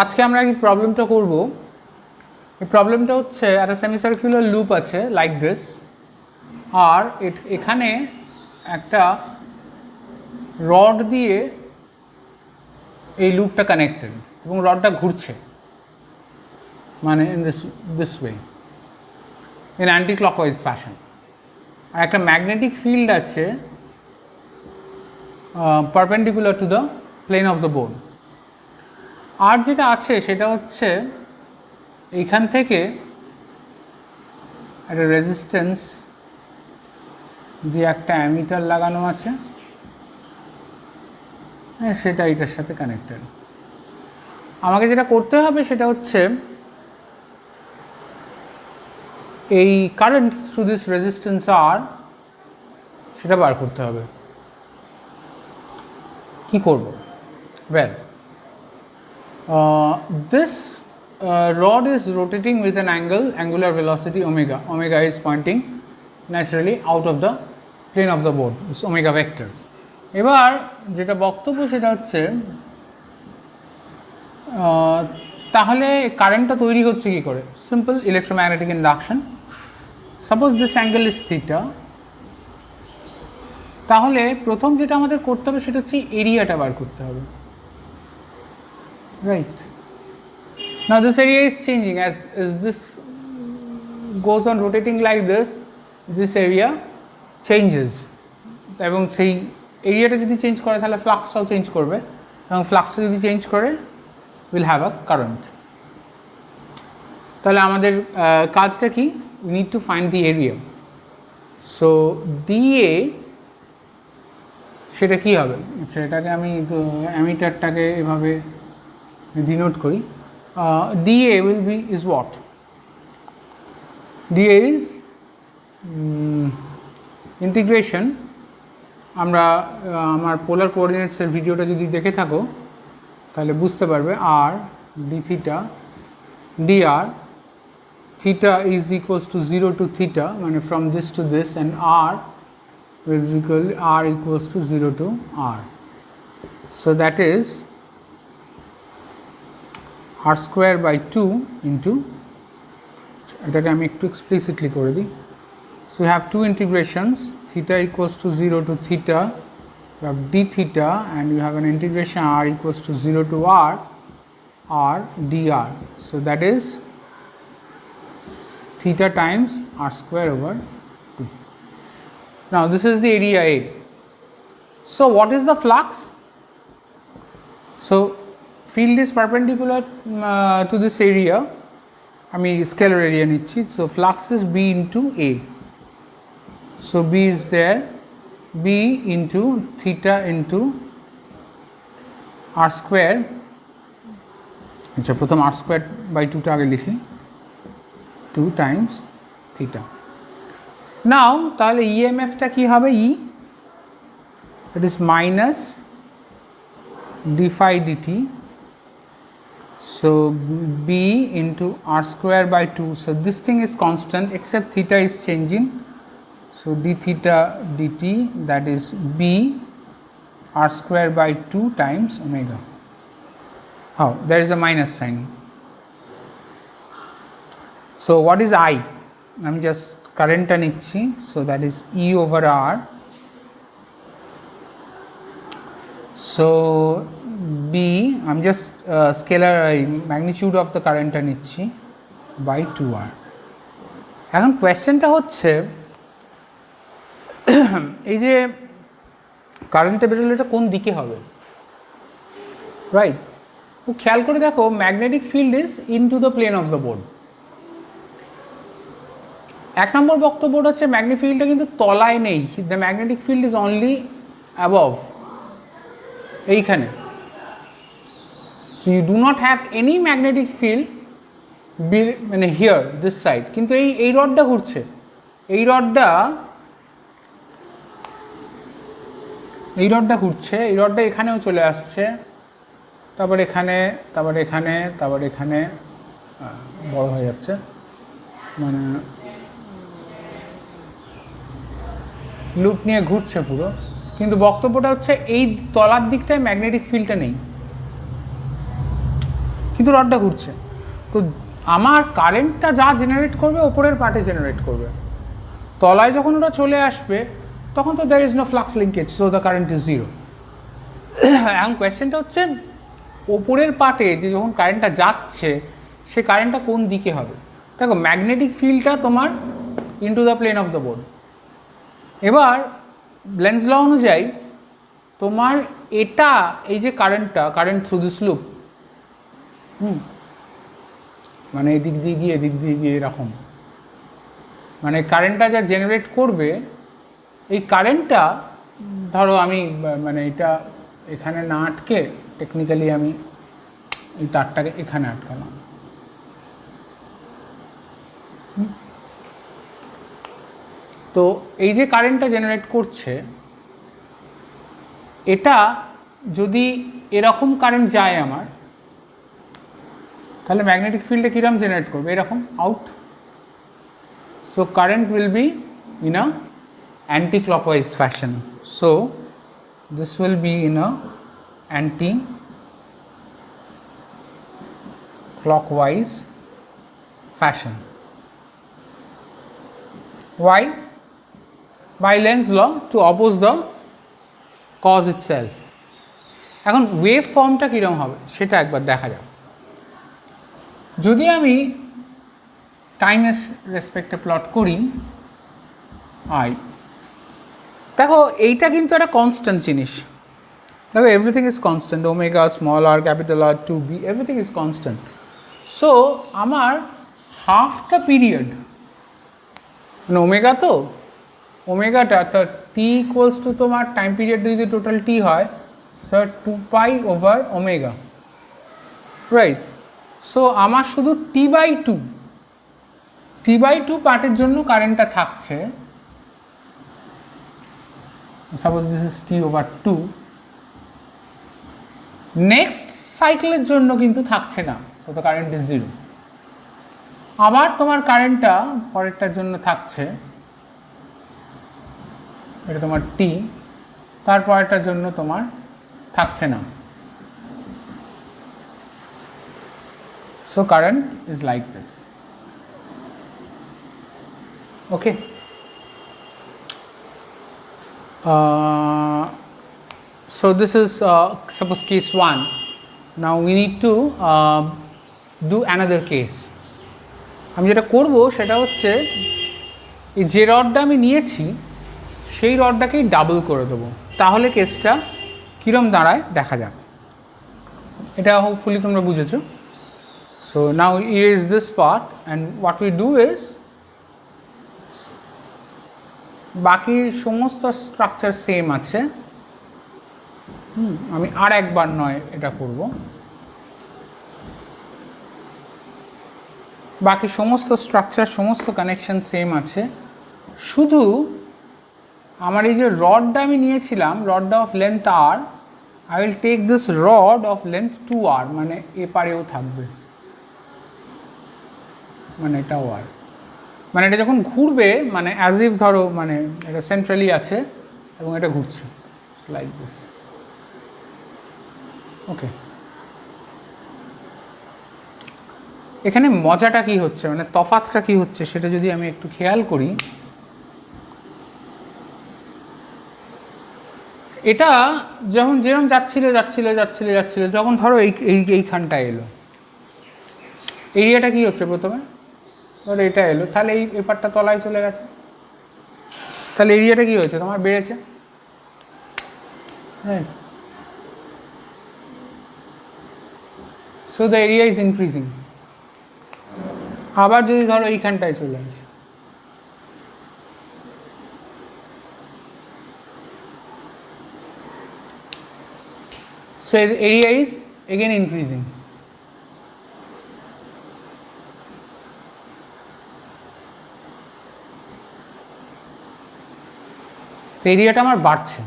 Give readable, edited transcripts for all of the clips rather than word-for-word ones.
আজকে আমরা এই প্রবলেমটা করব। এই প্রবলেমটা হচ্ছে একটা সেমিসার্কুলার লুপ আছে লাইক দিস, আর এখানে একটা রড দিয়ে এই লুপটা কানেক্টেড এবং রডটা ঘুরছে, মানে in this way, in anti clockwise fashion. আর একটা ম্যাগনেটিক ফিল্ড আছে perpendicular to the plane of the board. আর যেটা আছে সেটা হচ্ছে এইখান থেকে একটা রেজিস্ট্যান্স দিয়ে একটা অ্যামিটার লাগানো আছে, সেটা এটার সাথে কানেক্টেড। আমাকে যেটা করতে হবে সেটা হচ্ছে এই কারেন্ট থ্রু দিস রেজিস্ট্যান্স আর সেটা বার করতে হবে। কি করব? Well, this rod is rotating with an angular velocity omega. Omega is pointing naturally out of the plane of the board, it's omega vector. এবার যেটা বক্তব্য সেটা হচ্ছে তাহলে কারেন্টটা তৈরি হচ্ছে কি করে? Simple electromagnetic induction. Suppose this angle is theta, তাহলে প্রথম যেটা আমাদের করতে হবে সেটা হচ্ছে এরিয়াটা বার করতে হবে, right? Now this area is changing as this goes on rotating like this area changes, এবং সেই এরিয়াটা যদি চেঞ্জ করে তাহলে ফ্লাক্সটাও চেঞ্জ করবে, এবং ফ্লাক্সটা যদি চেঞ্জ করে উইল হ্যাভ আ কারেন্ট। তাহলে আমাদের কাজটা কি? We need to find the area. So DA সেটা কি হবে? আচ্ছা, এটাকে আমি তো অ্যামিটারটাকে এভাবে ডিনোট করি। dA will be is what? dA is integration. আমরা আমার পোলার কোঅর্ডিনেটসের ভিডিওটা যদি দেখে থাকো তাহলে বুঝতে পারবে। R d theta dr, theta is equals to 0 to theta, মানে from this to this, and r is equal r equals to 0 to r. So that is r square by 2 into, এটাকে আমি একটু এক্সপ্লিসিটলি করে দিই। So you have to integrations, theta equals to 0 to theta, you have d theta, and you have an integration r equals to 0 to r dr. So that is theta times r square over 2. Now this is the area A. So what is the flux? So field is perpendicular to this area, আমি scalar area নিচ্ছি। So flux is B into A. So B is there, B into theta into r square. আচ্ছা, প্রথম r square by 2টা আগে লিখি, 2 times theta. নাও তাহলে ইএমএফটা কি হবে? It is minus d phi dt. So B into r square by 2. So this thing is constant except theta is changing. So d theta dt, that is B r square by 2 times omega. Oh, there is a minus sign. So what is I? I'm just current নিচ্ছি. So that is E over R. So B, I'm just scalar magnitude of the current নিচ্ছি by 2R. এখন কোয়েশ্চেনটা হচ্ছে এই যে কারেন্টটা বেরোলে এটা কোন দিকে হবে, রাইট? তো খেয়াল করে দেখো, magnetic field is into the plane of the board. এক নম্বর বক্তব্য হচ্ছে ম্যাগনেটিক ফিল্ডটা কিন্তু তলায় নেই, the magnetic field is only above, এইখানে। So you do not have any magnetic field মানে here this side, কিন্তু এই রডটা ঘুরছে, এই রডটা ঘুরছে, এই রডটা এখানেও চলে আসছে, তারপর এখানে, তারপর এখানে, তারপর এখানে, বড় হয়ে যাচ্ছে, মানে লুপ নিয়ে ঘুরছে পুরো। কিন্তু বক্তব্যটা হচ্ছে এই তলার দিকটায় ম্যাগনেটিক ফিল্ডটা নেই। কিন্তু রডটা ঘুরছে। তো আমার কারেন্টটা যা জেনারেট করবে ওপরের পার্টে জেনারেট করবে, তলায় যখন ওটা চলে আসবে তখন তো there is no flux linkage, so the current is zero. এখন কোয়েশ্চেনটা হচ্ছে ওপরের পার্টে যে যখন কারেন্টটা যাচ্ছে সে কারেন্টটা কোন দিকে হবে। দেখো ম্যাগনেটিক ফিল্ডটা তোমার into the plane of the board. এবার লেন্স ল অনুযায়ী তোমার এটা এই যে কারেন্টটা, কারেন্ট থ্রু দিস লুপ, মানে এদিক দিয়ে গিয়ে এদিক দিয়ে গিয়ে এরকম, মানে কারেন্টটা যা জেনারেট করবে এই কারেন্টটা ধরো আমি মানে এটা এখানে না আটকে টেকনিক্যালি আমি এই তারটাকে এখানে আটকালাম, তো এই যে কারেন্টটা জেনারেট করছে এটা যদি এরকম কারেন্ট যায় আমার, তাহলে ম্যাগনেটিক ফিল্ডে কীরকম জেনারেট করবে, এরকম out. So current will be in a anti clockwise fashion. So this will be in a anti clockwise fashion. Why? By Lenz's law to oppose the cause itself. এখন wave ফর্মটা কীরকম হবে সেটা একবার দেখা যাক। যদি আমি টাইমের রেসপেক্টে প্লট করি আই, দেখো এইটা কিন্তু একটা কনস্ট্যান্ট জিনিস। দেখো everything is constant, omega, small r, capital r, 2b, everything is constant. So আমার হাফ দ্য পিরিয়ড, মানে ওমেগা, তো ওমেগাটা তো টি ইকুয়ালস টু তোমার টাইম পিরিয়ড যদি টোটাল টি হয় sir 2π over omega, right. So আমার শুধু টি/2 পার্টের জন্য কারেন্টটা থাকছে, suppose this is t/2, next সাইকেলের জন্য কিন্তু থাকছে না, so the current is zero. আবার তোমার কারেন্টটা পরেরটার জন্য থাকছে, এটা তোমার টি, তারপরেরটার জন্য তোমার থাকছে না, so current is like this. Okay, so this is suppose case 1. Now we need to do another case. আমি যেটা করব সেটা হচ্ছে এই যে রডটা আমি নিয়েছি সেই রডটাকেই ডাবল করে দেবো, তাহলে কেসটা কীরকম দাঁড়ায় দেখা যাক। এটা হোপফুলি তোমরা বুঝেছো। So now is this part and what we do is, বাকি সমস্ত স্ট্রাকচার সেম আছে, আমি আর একবার নয় এটা করব, বাকি সমস্ত স্ট্রাকচার সমস্ত কানেকশন সেম আছে, শুধু আমার এই যে রডটা আমি নিয়েছিলাম, রডটা of length r, I will take this rod of length 2r, মানে এপারেও থাকবে, মানে এটাও আর, মানে এটা যখন ঘুরবে মানে অ্যাজ ইফ ধরো মানে এটা সেন্ট্রালি আছে এবং এটা ঘুরছে লাইক দিস। ওকে, এখানে মজাটা কি হচ্ছে, মানে তফাৎটা কি হচ্ছে সেটা যদি আমি একটু খেয়াল করি, এটা যখন যেরকম যাচ্ছিল যখন ধরো এইখানটায় এলো, এরিয়াটা কি হচ্ছে প্রথমে ধরো এটা এলো, তাহলে এই পেপারটা তলায় চলে গেছে, তাহলে এরিয়াটা কি হয়েছে তোমার বেড়েছে, হ্যাঁ। So the area is increasing. আবার যদি ধরো এইখানটায় চলে আসে, so the area is again increasing. এরিয়াটা আমার বাড়ছে,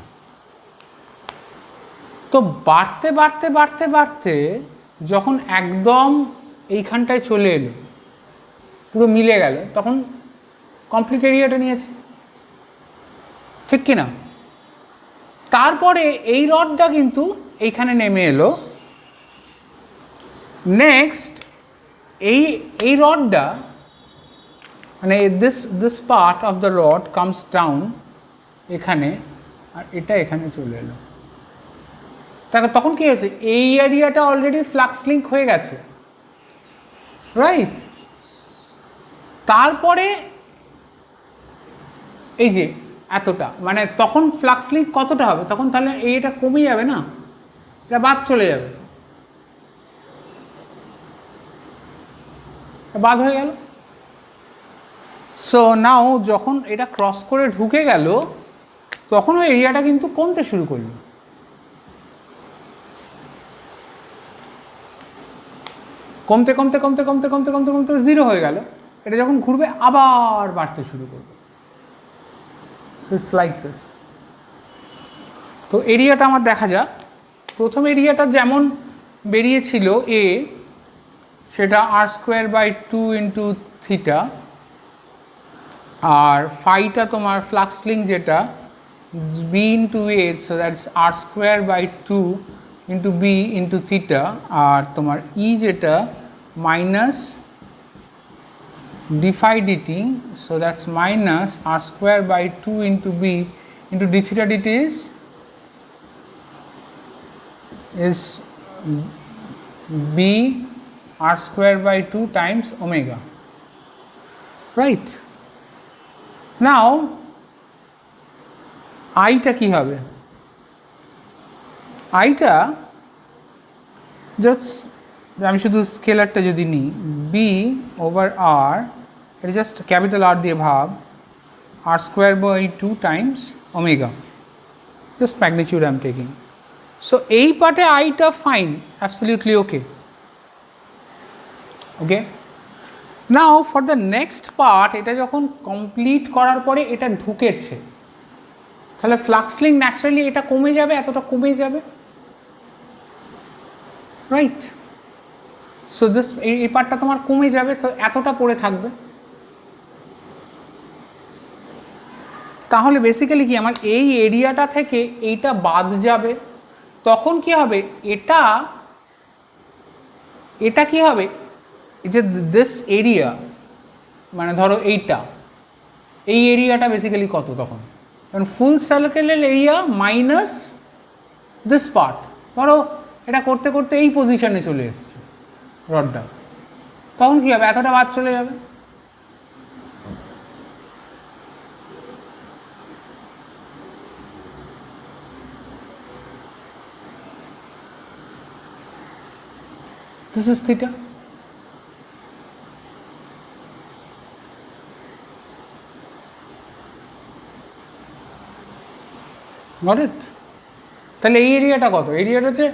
তো বাড়তে বাড়তে বাড়তে বাড়তে যখন একদম এইখানটায় চলে এলো, পুরো মিলে গেল, তখন কমপ্লিট এরিয়াটা নিয়েছে, ঠিক কি না? তারপরে এই রডটা কিন্তু এইখানে নেমে এলো, নেক্সট এই রডটা মানে this part of the rod comes down এখানে, আর এটা এখানে চলে এলো। তখন কি হয়েছে, এই এরিয়াটা অলরেডি ফ্লাক্স লিঙ্ক হয়ে গেছে, রাইট? তারপরে এই যে এতটা, মানে তখন ফ্লাক্স লিঙ্ক কতটা হবে, তখন তাহলে এইটা কমে যাবে না, এটা বাদ চলে যাবে, বাদ হয়ে গেল। সো নাও যখন এটা ক্রস করে ঢুকে গেল তখন ওই এরিয়াটা কিন্তু কমতে শুরু করলো, কমতে কমতে কমতে কমতে কমতে কমতে কমতে জিরো হয়ে গেল। এটা যখন ঘুরবে আবার বাড়তে শুরু করবে। So it's like this. তো এরিয়াটা আমার দেখা যাক। প্রথম এরিয়াটা যেমন বেরিয়েছিল এ, সেটা r²/2 ইন্টু থিটা, আর ফাইটা তোমার ফ্লাক্স লিঙ্ক যেটা b into A, so that's r²/2 into B into theta, আর তোমার ই যেটা minus d phi dt, so that's minus r²/2 into b into d theta dt is b r²/2 times omega, right? Now I টা কি হবে, I টা just আমি শুধু স্কেলারটা যদি নিই b ওভার r, এটা জাস্ট ক্যাপিটাল R দিয়ে ভাব, r²/2 times omega, just magnitude I am taking. So এই পার্টে আইটা fine, absolutely okay. Okay, now for the next part, এটা যখন কমপ্লিট করার পরে এটা ঢুকেছে, তাহলে ফ্লাক্স লিঙ্ক ন্যাচারালি এটা কমে যাবে, এতটা কমে যাবে, রাইট? সো দিস এই পার্টটা তোমার কমে যাবে, তো এতটা পড়ে থাকবে। তাহলে বেসিক্যালি কি আমার এই এরিয়াটা থেকে এইটা বাদ যাবে, তখন কি হবে, এটা কি হবে, যে দিস এরিয়া মানে ধরো এইটা, এই এরিয়াটা বেসিক্যালি কত তখন, কারণ ফুল সার্কেলের এরিয়া মাইনাস দিস পার্ট, ধরো এটা করতে করতে এই পজিশনে চলে এসছে রডটা, তখন কী হবে, এতটা বাদ চলে যাবে। This is theta. Got it? তাহলে এই এরিয়াটা কত, এরিয়াটা হচ্ছে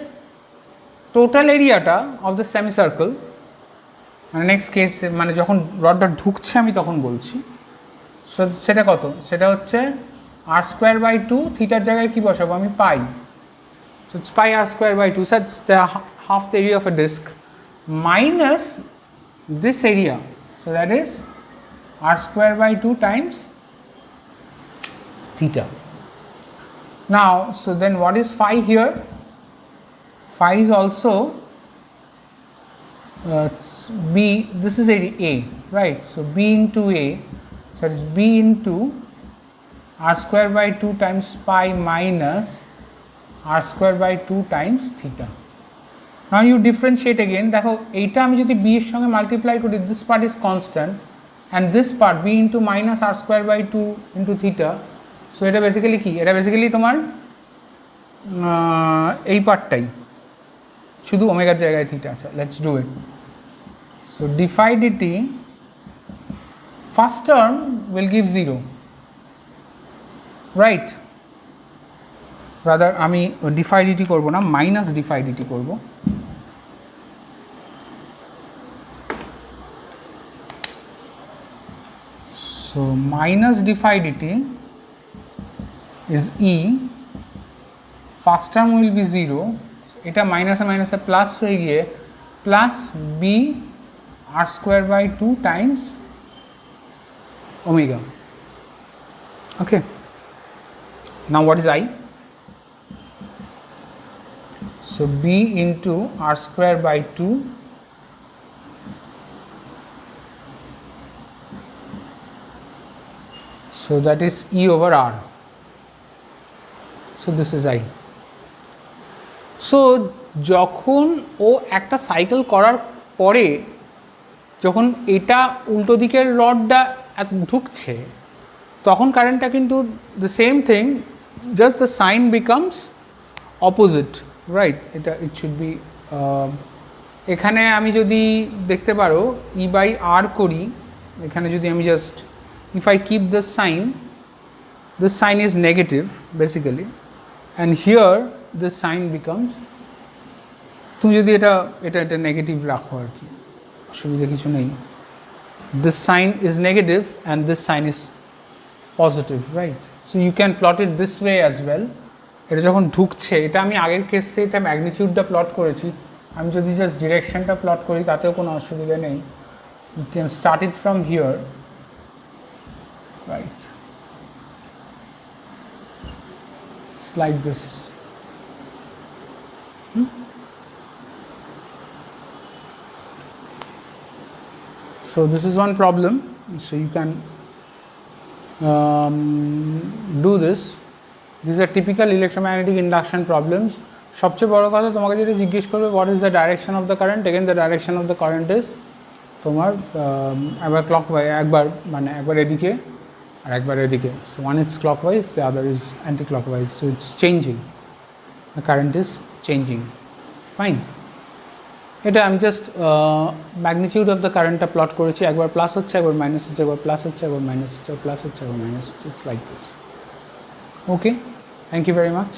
টোটাল এরিয়াটা অফ দ্য সেমি সার্কেল, মানে নেক্সট কেস, মানে যখন রডটা ঢুকছে আমি তখন বলছি, সেটা কত, সেটা হচ্ছে r²/2, থিটার জায়গায় কি বসাবো আমি, পাই, so it's pi r²/2, so the half the area of a disk minus this area, so that is r²/2 times theta. Now so then what is phi here, phi is also b, this is a, right? So b into a, so it is b into r²/2 times pi minus r²/2 times theta. Now you differentiate again, দেখো এইটা আমি যদি b এর সঙ্গে multiply করি, this part is constant and this part b into minus r²/2 into theta, so এটা basically কি, এটা বেসিক্যালি তোমার এই পার্টটাই, শুধু ওমেগার জায়গায় থিটা। আচ্ছা, let's do it. So d phi dt, first term will give 0, right? Rather আমি d phi dt করবো না, মাইনাস d phi dt করবো। So minus d phi dt is e, first term will be 0, এটা মাইনাসে মাইনাসে plus হয়ে গিয়ে plus B r²/2 times omega. Okay, now what is I, so B into r²/2 So that is E over R. So this is I. So যখন ও একটা cycle করার পরে যখন এটা উল্টো দিকের রডটা ঢুকছে তখন কারেন্টটা কিন্তু the same thing, just the sign becomes opposite, right? এটা ইট শুড বি, এখানে আমি যদি দেখতে পারো ই বাই আর করি, এখানে যদি আমি just if I keep the sign, this sign is negative basically, and here this sign becomes, তুমি যদি এটা নেগেটিভ রাখো আর কি, অসুবিধা কিছু নেই, this sign is negative and this sign is positive, right? So you can plot it this way as well. এটা যখন ঢুকছে, এটা আমি আগের কেসে এটা ম্যাগনিটিউডটা প্লট করেছি, আমি যদি জাস্ট ডিরেকশনটা প্লট করি তাতেও কোনো অসুবিধা নেই। You can start it from here, right? It's like this. So this is one problem. So you can do this. These are typical electromagnetic induction problems. সবচেয়ে বড় কথা তোমাকে যেটা জিজ্ঞেস করবে, what is the direction of the current? Again, the direction of the current is তোমার একবার clockwise, একবার এদিকে আর একবার এদিকে. So one is clockwise, the other is anti-clockwise. So it's changing. The current is changing. Fine. এটা আমি just magnitude of the কারেন্টটা plot করেছি, একবার প্লাস হচ্ছে, একবার মাইনাস হচ্ছে, একবার প্লাস হচ্ছে, একবার মাইনাস হচ্ছে, প্লাস হচ্ছে, একবার মাইনাস হচ্ছে, it's like this. Okay, thank you very much.